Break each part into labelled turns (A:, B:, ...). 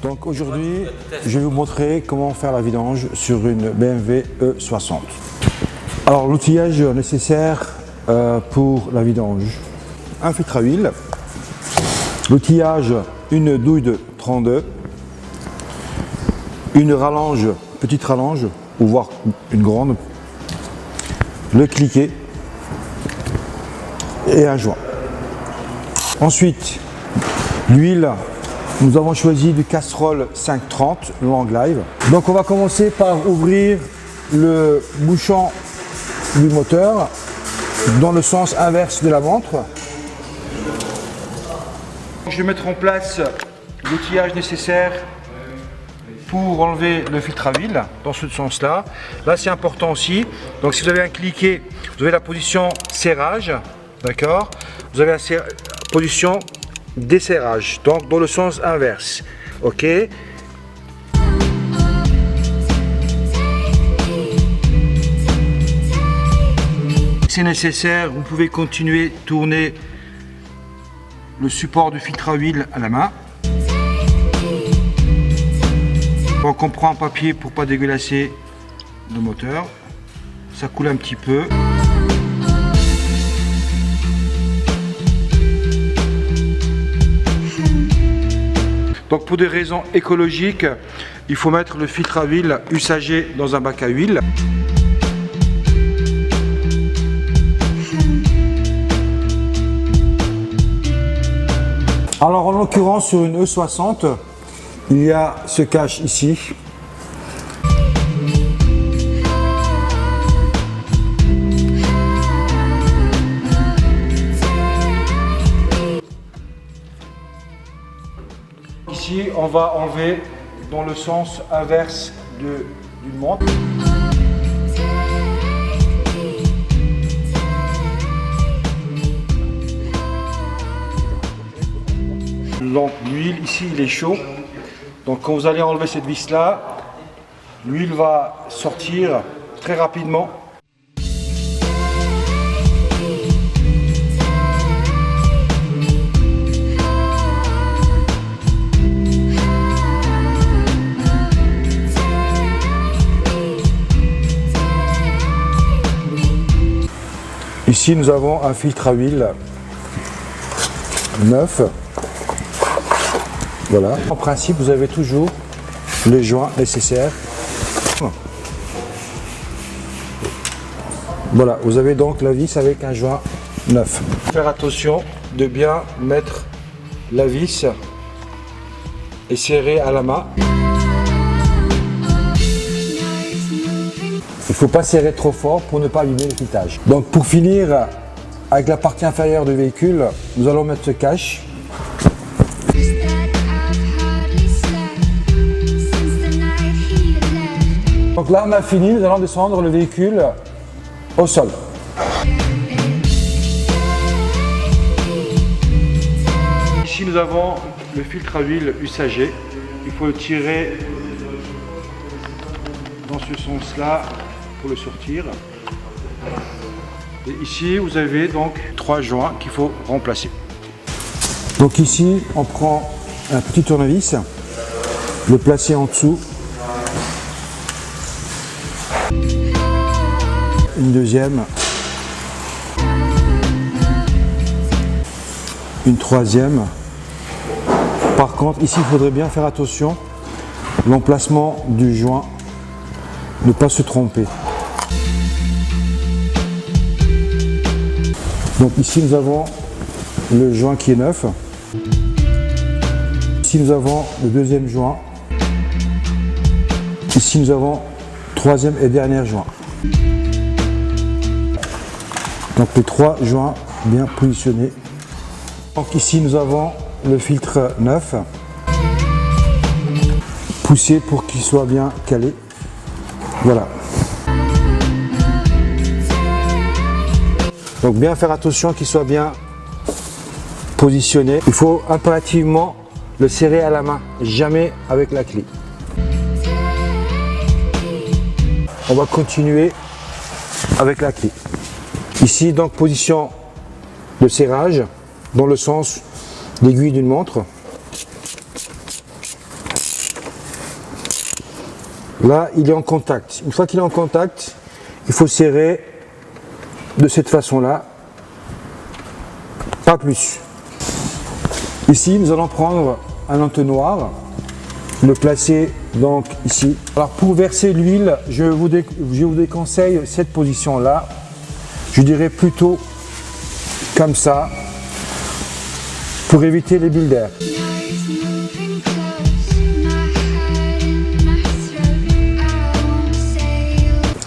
A: Donc aujourd'hui, je vais vous montrer comment faire la vidange sur une BMW E60. Alors l'outillage nécessaire pour la vidange: un filtre à huile, l'outillage, une douille de 32, une rallonge, petite rallonge, ou voire une grande, le cliquet et un joint. Ensuite, l'huile, nous avons choisi du Castrol 530 Long Live. Donc on va commencer par ouvrir le bouchon du moteur dans le sens inverse de la montre. Je vais mettre en place l'outillage nécessaire pour enlever le filtre à huile dans ce sens-là. Là, c'est important aussi. Donc si vous avez un cliquet, vous avez la position serrage, d'accord? Vous avez la position desserrage, donc dans le sens inverse. Ok. C'est nécessaire, vous pouvez continuer de tourner le support du filtre à huile à la main. Donc on prend un papier pour pas dégueulasser le moteur. Ça coule un petit peu. Donc pour des raisons écologiques, il faut mettre le filtre à huile usagé dans un bac à huile. Alors en l'occurrence sur une E60, il y a ce cache ici. Ici, on va enlever dans le sens inverse d'une montre. L'huile, ici, il est chaud. Donc quand vous allez enlever cette vis là, l'huile va sortir très rapidement. Ici nous avons un filtre à huile neuf. Voilà. En principe, vous avez toujours les joints nécessaires. Voilà, vous avez donc la vis avec un joint neuf. Faire attention de bien mettre la vis et serrer à la main. Il ne faut pas serrer trop fort pour ne pas abîmer le filetage. Donc pour finir, avec la partie inférieure du véhicule, nous allons mettre ce cache. Donc là on a fini, nous allons descendre le véhicule au sol. Ici nous avons le filtre à huile usagé. Il faut le tirer dans ce sens-là pour le sortir. Et ici vous avez donc 3 joints qu'il faut remplacer. Donc ici on prend un petit tournevis, le placer en dessous. Une deuxième, une troisième. Par contre, ici, il faudrait bien faire attention, l'emplacement du joint, ne pas se tromper. Donc ici, nous avons le joint qui est neuf. Ici, nous avons le deuxième joint. Ici, nous avons le troisième et dernier joint. Donc les 3 joints bien positionnés. Donc ici nous avons le filtre neuf. Poussé pour qu'il soit bien calé. Voilà. Donc bien faire attention qu'il soit bien positionné. Il faut impérativement le serrer à la main, jamais avec la clé. On va continuer avec la clé. Ici donc position de serrage dans le sens l'aiguille d'une montre. Là, il est en contact. Une fois qu'il est en contact, il faut serrer de cette façon-là, pas plus. Ici, nous allons prendre un entonnoir, le placer donc ici. Alors pour verser l'huile, je vous déconseille cette position-là. Je dirais plutôt comme ça, pour éviter les bulles d'air.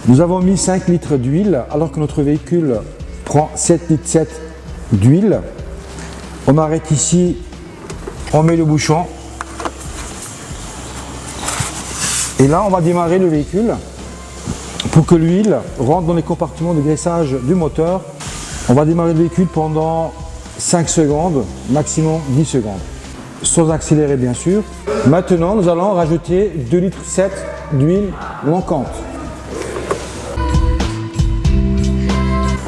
A: Nous avons mis 5 litres d'huile alors que notre véhicule prend 7 litres 7 d'huile. On arrête ici, on met le bouchon et là on va démarrer le véhicule pour que l'huile rentre dans les compartiments de graissage du moteur. On va démarrer le véhicule pendant 5 secondes, maximum 10 secondes, sans accélérer bien sûr. Maintenant nous allons rajouter 2 litres 7 d'huile manquante.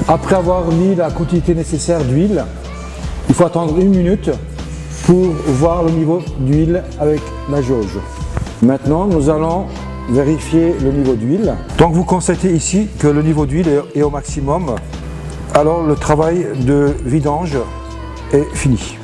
A: Après avoir mis la quantité nécessaire d'huile, il faut attendre 1 minute pour voir le niveau d'huile avec la jauge. Maintenant, nous allons vérifier le niveau d'huile. Donc vous constatez ici que le niveau d'huile est au maximum. Alors le travail de vidange est fini.